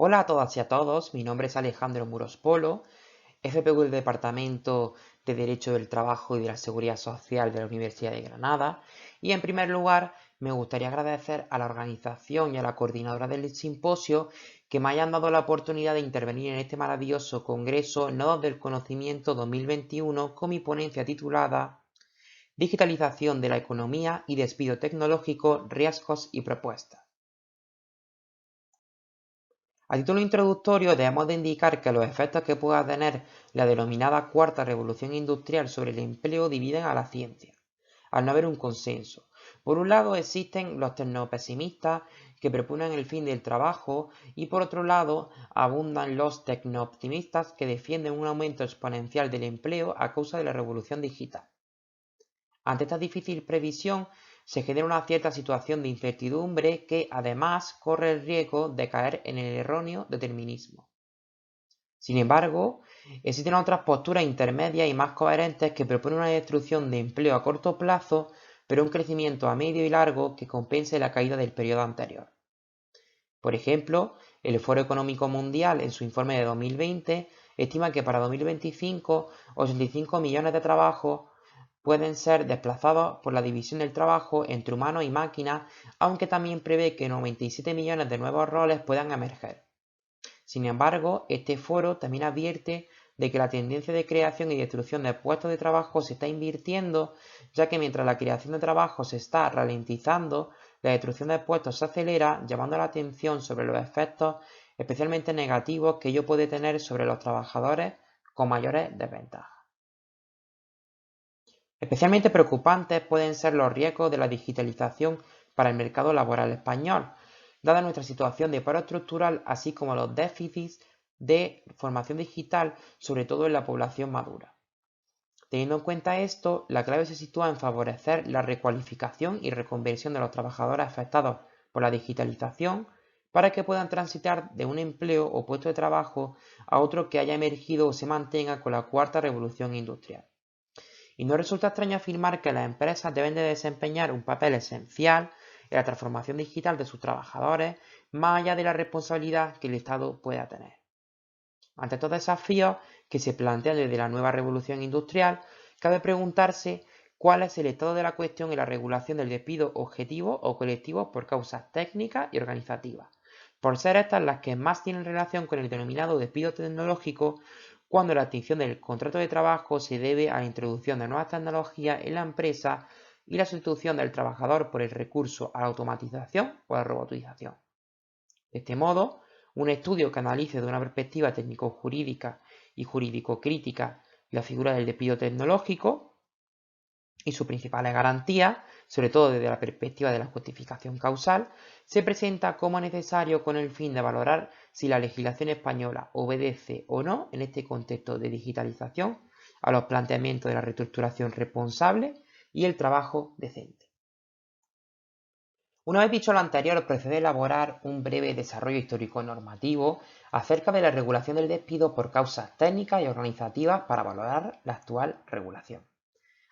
Hola a todas y a todos, mi nombre es Alejandro Muros Polo, FPV del Departamento de Derecho del Trabajo y de la Seguridad Social de la Universidad de Granada, y en primer lugar me gustaría agradecer a la organización y a la coordinadora del simposio que me hayan dado la oportunidad de intervenir en este maravilloso Congreso Nodos del Conocimiento 2021 con mi ponencia titulada Digitalización de la economía y despido tecnológico, riesgos y propuestas. A título introductorio, debemos de indicar que los efectos que pueda tener la denominada cuarta revolución industrial sobre el empleo dividen a la ciencia, al no haber un consenso. Por un lado existen los tecnopesimistas que proponen el fin del trabajo y por otro lado abundan los tecnooptimistas que defienden un aumento exponencial del empleo a causa de la revolución digital. Ante esta difícil previsión, se genera una cierta situación de incertidumbre que, además, corre el riesgo de caer en el erróneo determinismo. Sin embargo, existen otras posturas intermedias y más coherentes que proponen una destrucción de empleo a corto plazo, pero un crecimiento a medio y largo que compense la caída del periodo anterior. Por ejemplo, el Foro Económico Mundial, en su informe de 2020, estima que para 2025 85 millones de trabajos pueden ser desplazados por la división del trabajo entre humanos y máquinas, aunque también prevé que 97 millones de nuevos roles puedan emerger. Sin embargo, este foro también advierte de que la tendencia de creación y destrucción de puestos de trabajo se está invirtiendo, ya que mientras la creación de trabajo se está ralentizando, la destrucción de puestos se acelera, llamando la atención sobre los efectos especialmente negativos que ello puede tener sobre los trabajadores con mayores desventajas. Especialmente preocupantes pueden ser los riesgos de la digitalización para el mercado laboral español, dada nuestra situación de paro estructural, así como los déficits de formación digital, sobre todo en la población madura. Teniendo en cuenta esto, la clave se sitúa en favorecer la recualificación y reconversión de los trabajadores afectados por la digitalización para que puedan transitar de un empleo o puesto de trabajo a otro que haya emergido o se mantenga con la cuarta revolución industrial. Y no resulta extraño afirmar que las empresas deben de desempeñar un papel esencial en la transformación digital de sus trabajadores, más allá de la responsabilidad que el Estado pueda tener. Ante estos desafíos que se plantean desde la nueva revolución industrial, cabe preguntarse cuál es el estado de la cuestión en la regulación del despido objetivo o colectivo por causas técnicas y organizativas, por ser estas las que más tienen relación con el denominado despido tecnológico, cuando la extinción del contrato de trabajo se debe a la introducción de nuevas tecnologías en la empresa y la sustitución del trabajador por el recurso a la automatización o a la robotización. De este modo, un estudio que analice de una perspectiva técnico-jurídica y jurídico-crítica la figura del despido tecnológico y sus principales garantías, sobre todo desde la perspectiva de la justificación causal, se presenta como necesario con el fin de valorar si la legislación española obedece o no, en este contexto de digitalización, a los planteamientos de la reestructuración responsable y el trabajo decente. Una vez dicho lo anterior, procede a elaborar un breve desarrollo histórico normativo acerca de la regulación del despido por causas técnicas y organizativas para valorar la actual regulación.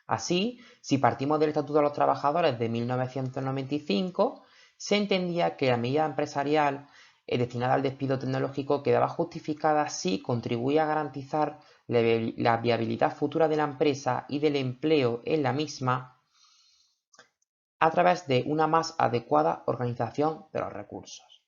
Así, si partimos del Estatuto de los Trabajadores de 1995, se entendía que la medida empresarial destinada al despido tecnológico quedaba justificada si contribuía a garantizar la viabilidad futura de la empresa y del empleo en la misma a través de una más adecuada organización de los recursos.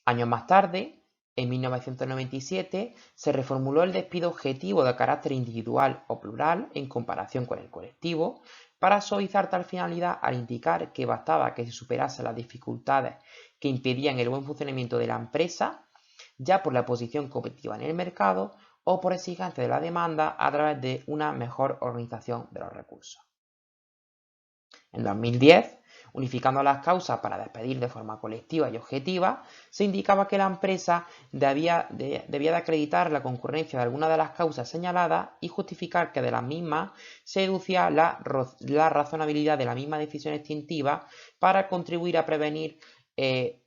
Años más tarde, en 1997, se reformuló el despido objetivo de carácter individual o plural en comparación con el colectivo para suavizar tal finalidad al indicar que bastaba que se superasen las dificultades que impedían el buen funcionamiento de la empresa, ya por la posición competitiva en el mercado o por exigencia de la demanda a través de una mejor organización de los recursos. En 2010, unificando las causas para despedir de forma colectiva y objetiva, se indicaba que la empresa debía de acreditar la concurrencia de alguna de las causas señaladas y justificar que de las mismas se deducía la razonabilidad de la misma decisión extintiva para contribuir a prevenir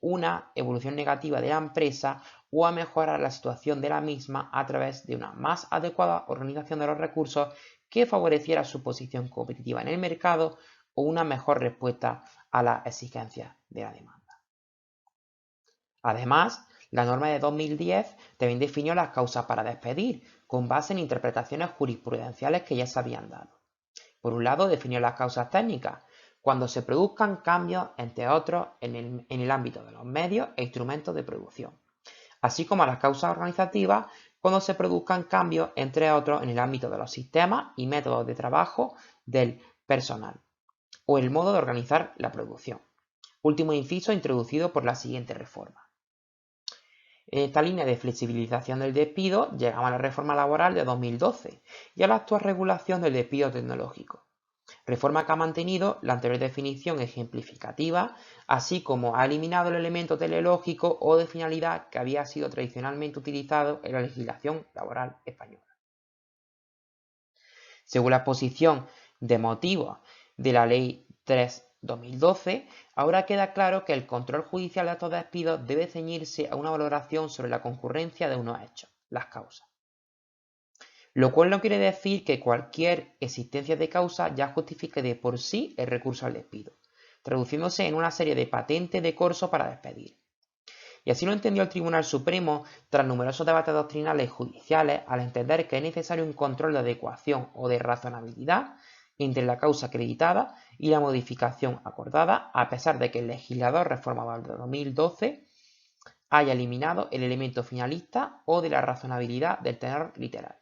una evolución negativa de la empresa o a mejorar la situación de la misma a través de una más adecuada organización de los recursos que favoreciera su posición competitiva en el mercado o una mejor respuesta a las exigencias de la demanda. Además, La norma de 2010 también definió las causas para despedir, con base en interpretaciones jurisprudenciales que ya se habían dado. Por un lado, definió las causas técnicas, cuando se produzcan cambios, entre otros, en el ámbito de los medios e instrumentos de producción, así como las causas organizativas, cuando se produzcan cambios, entre otros, en el ámbito de los sistemas y métodos de trabajo del personal, o el modo de organizar la producción. Último inciso introducido por la siguiente reforma. En esta línea de flexibilización del despido llegamos a la reforma laboral de 2012 y a la actual regulación del despido tecnológico. Reforma que ha mantenido la anterior definición ejemplificativa, así como ha eliminado el elemento teleológico o de finalidad que había sido tradicionalmente utilizado en la legislación laboral española. Según la exposición de motivos de la Ley 3/2012, ahora queda claro que el control judicial de estos despidos debe ceñirse a una valoración sobre la concurrencia de unos hechos, las causas. Lo cual no quiere decir que cualquier existencia de causa ya justifique de por sí el recurso al despido, traduciéndose en una serie de patentes de corso para despedir. Y así lo entendió el Tribunal Supremo tras numerosos debates doctrinales y judiciales al entender que es necesario un control de adecuación o de razonabilidad entre la causa acreditada y la modificación acordada, a pesar de que el legislador reformador de 2012 haya eliminado el elemento finalista o de la razonabilidad del tenor literal.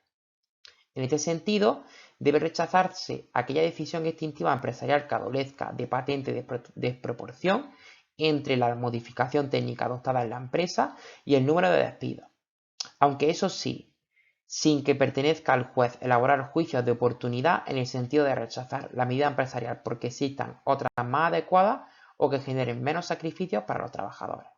En este sentido, debe rechazarse aquella decisión extintiva empresarial que adolezca de patente de desproporción entre la modificación técnica adoptada en la empresa y el número de despidos. Aunque eso sí, sin que pertenezca al juez elaborar juicios de oportunidad en el sentido de rechazar la medida empresarial porque existan otras más adecuadas o que generen menos sacrificios para los trabajadores.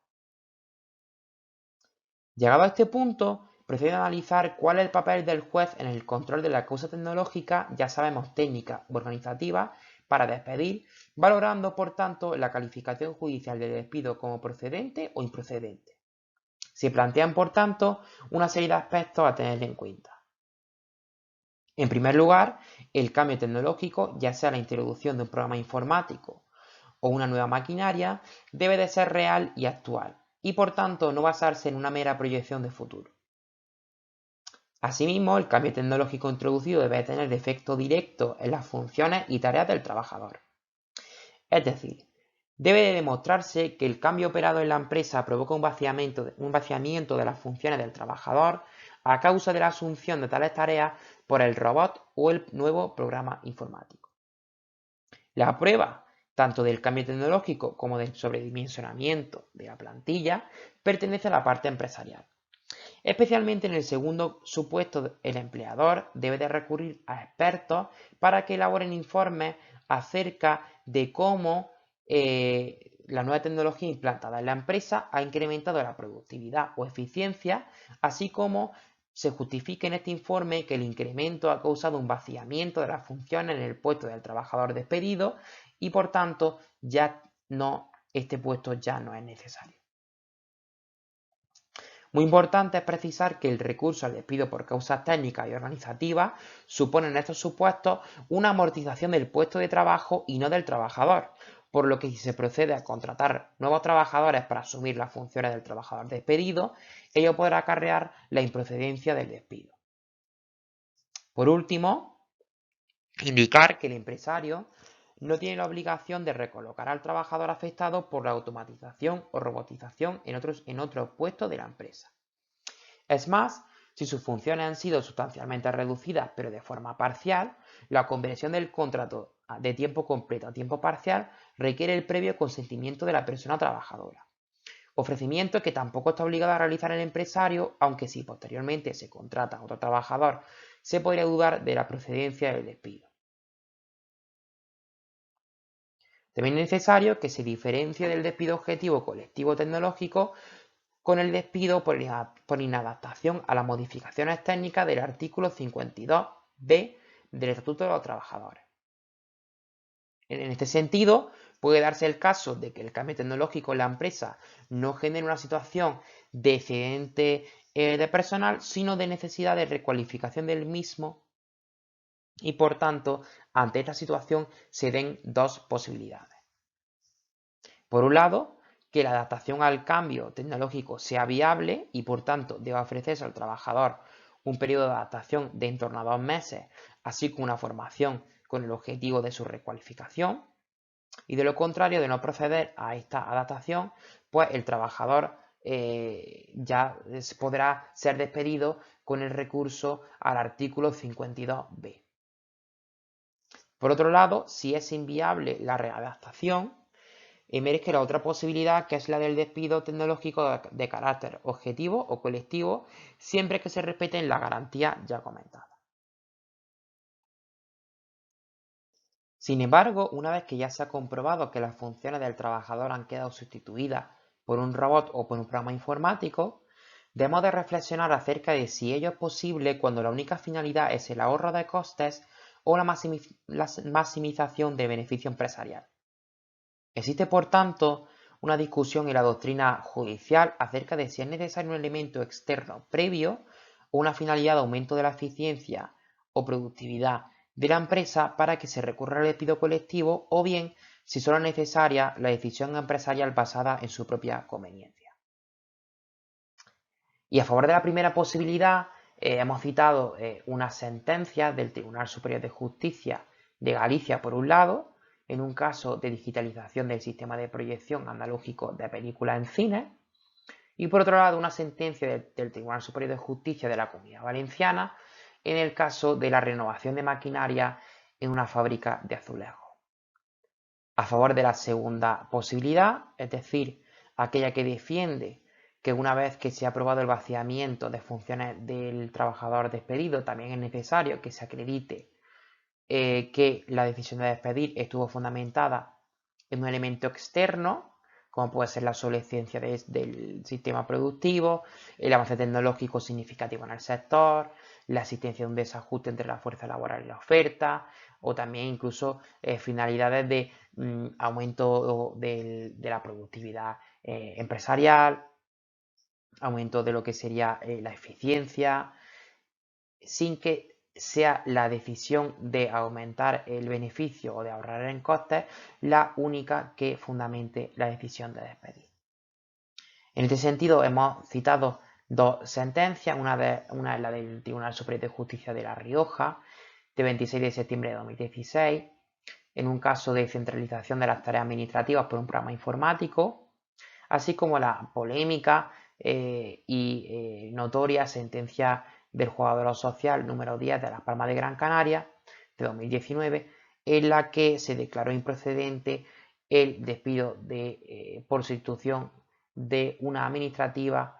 Llegado a este punto, procede a analizar cuál es el papel del juez en el control de la causa tecnológica, ya sabemos técnica u organizativa, para despedir, valorando por tanto la calificación judicial del despido como procedente o improcedente. Se plantean por tanto una serie de aspectos a tener en cuenta. En primer lugar, el cambio tecnológico, ya sea la introducción de un programa informático o una nueva maquinaria, debe de ser real y actual, y por tanto no basarse en una mera proyección de futuro. Asimismo, el cambio tecnológico introducido debe tener efecto directo en las funciones y tareas del trabajador. Es decir, debe de demostrarse que el cambio operado en la empresa provoca un vaciamiento de las funciones del trabajador a causa de la asunción de tales tareas por el robot o el nuevo programa informático. La prueba, tanto del cambio tecnológico como del sobredimensionamiento de la plantilla, pertenece a la parte empresarial. Especialmente en el segundo supuesto, el empleador debe de recurrir a expertos para que elaboren informes acerca de cómo la nueva tecnología implantada en la empresa ha incrementado la productividad o eficiencia, así como se justifique en este informe que el incremento ha causado un vaciamiento de las funciones en el puesto del trabajador despedido y por tanto este puesto ya no es necesario. Muy importante es precisar que el recurso al despido por causas técnicas y organizativas supone en estos supuestos una amortización del puesto de trabajo y no del trabajador, por lo que si se procede a contratar nuevos trabajadores para asumir las funciones del trabajador despedido, ello podrá acarrear la improcedencia del despido. Por último, indicar que el empresario no tiene la obligación de recolocar al trabajador afectado por la automatización o robotización en otros puestos de la empresa. Es más, si sus funciones han sido sustancialmente reducidas pero de forma parcial, la conversión del contrato de tiempo completo a tiempo parcial requiere el previo consentimiento de la persona trabajadora. Ofrecimiento que tampoco está obligado a realizar el empresario, aunque si posteriormente se contrata a otro trabajador, se podría dudar de la procedencia del despido. También es necesario que se diferencie del despido objetivo colectivo tecnológico con el despido por inadaptación a las modificaciones técnicas del artículo 52b del Estatuto de los Trabajadores. En este sentido, puede darse el caso de que el cambio tecnológico en la empresa no genere una situación de excedente de personal, sino de necesidad de recualificación del mismo y, por tanto, ante esta situación se den dos posibilidades. Por un lado, que la adaptación al cambio tecnológico sea viable y, por tanto, deba ofrecerse al trabajador un periodo de adaptación de en torno a 2 meses, así como una formación con el objetivo de su recualificación. Y de lo contrario, de no proceder a esta adaptación, pues el trabajador ya podrá ser despedido con el recurso al artículo 52b. Por otro lado, si es inviable la readaptación, emerge la otra posibilidad, que es la del despido tecnológico de carácter objetivo o colectivo, siempre que se respeten las garantías ya comentadas. Sin embargo, una vez que ya se ha comprobado que las funciones del trabajador han quedado sustituidas por un robot o por un programa informático, debemos de reflexionar acerca de si ello es posible cuando la única finalidad es el ahorro de costes o la maximización de beneficio empresarial. Existe, por tanto, una discusión en la doctrina judicial acerca de si es necesario un elemento externo previo o una finalidad de aumento de la eficiencia o productividad de la empresa para que se recurra al despido colectivo, o bien si solo es necesaria la decisión empresarial basada en su propia conveniencia. Y a favor de la primera posibilidad, hemos citado una sentencia del Tribunal Superior de Justicia de Galicia, por un lado, en un caso de digitalización del sistema de proyección analógico de películas en cine, y por otro lado una sentencia del Tribunal Superior de Justicia de la Comunidad Valenciana en el caso de la renovación de maquinaria en una fábrica de azulejos. A favor de la segunda posibilidad, es decir, aquella que defiende que una vez que se ha aprobado el vaciamiento de funciones del trabajador despedido, también es necesario que se acredite que la decisión de despedir estuvo fundamentada en un elemento externo, como puede ser la obsolescencia del sistema productivo, el avance tecnológico significativo en el sector, la existencia de un desajuste entre la fuerza laboral y la oferta, o también incluso finalidades de aumento de la productividad empresarial, aumento de lo que sería la eficiencia, sin que sea la decisión de aumentar el beneficio o de ahorrar en costes la única que fundamente la decisión de despedir. En este sentido, hemos citado dos sentencias, una es la del Tribunal Superior de Justicia de La Rioja, de 26 de septiembre de 2016, en un caso de centralización de las tareas administrativas por un programa informático, así como la polémica y notoria sentencia del juzgado social número 10 de Las Palmas de Gran Canaria de 2019, en la que se declaró improcedente el despido por sustitución de una administrativa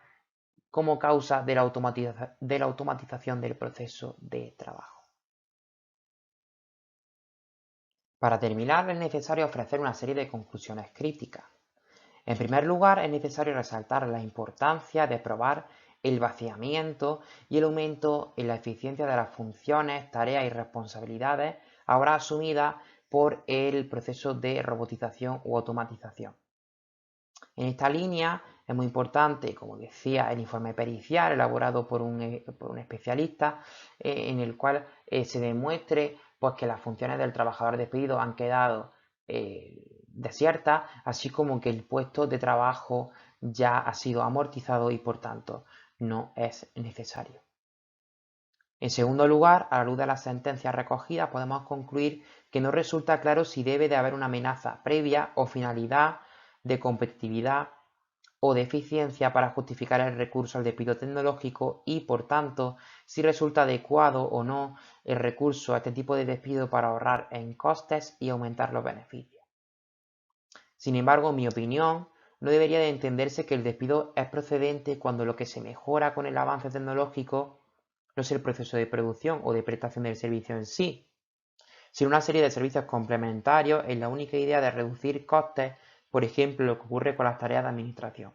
como causa de la automatización del proceso de trabajo. Para terminar, es necesario ofrecer una serie de conclusiones críticas. En primer lugar, es necesario resaltar la importancia de probar el vaciamiento y el aumento en la eficiencia de las funciones, tareas y responsabilidades ahora asumidas por el proceso de robotización u automatización. En esta línea es muy importante, como decía, el informe pericial elaborado por un especialista en el cual se demuestre pues, que las funciones del trabajador despedido han quedado desiertas, así como que el puesto de trabajo ya ha sido amortizado y por tanto no es necesario. En segundo lugar, a la luz de las sentencias recogidas, podemos concluir que no resulta claro si debe de haber una amenaza previa o finalidad de competitividad o de eficiencia para justificar el recurso al despido tecnológico y, por tanto, si resulta adecuado o no el recurso a este tipo de despido para ahorrar en costes y aumentar los beneficios. Sin embargo, en mi opinión, no debería de entenderse que el despido es procedente cuando lo que se mejora con el avance tecnológico no es el proceso de producción o de prestación del servicio en sí, sino una serie de servicios complementarios en la única idea de reducir costes, por ejemplo, lo que ocurre con las tareas de administración.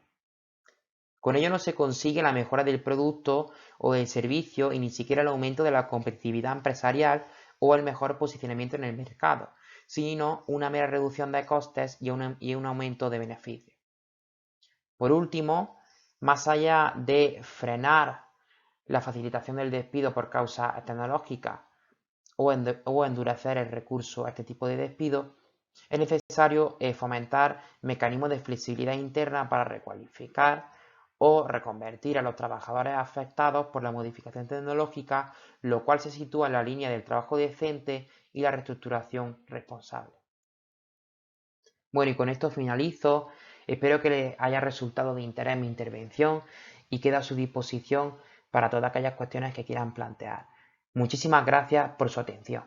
Con ello no se consigue la mejora del producto o del servicio y ni siquiera el aumento de la competitividad empresarial o el mejor posicionamiento en el mercado, sino una mera reducción de costes y un aumento de beneficios. Por último, más allá de frenar la facilitación del despido por causas tecnológicas o endurecer el recurso a este tipo de despido, Es necesario fomentar mecanismos de flexibilidad interna para recualificar o reconvertir a los trabajadores afectados por la modificación tecnológica, lo cual se sitúa en la línea del trabajo decente y la reestructuración responsable. Bueno, y con esto finalizo. Espero que les haya resultado de interés mi intervención y quedo a su disposición para todas aquellas cuestiones que quieran plantear. Muchísimas gracias por su atención.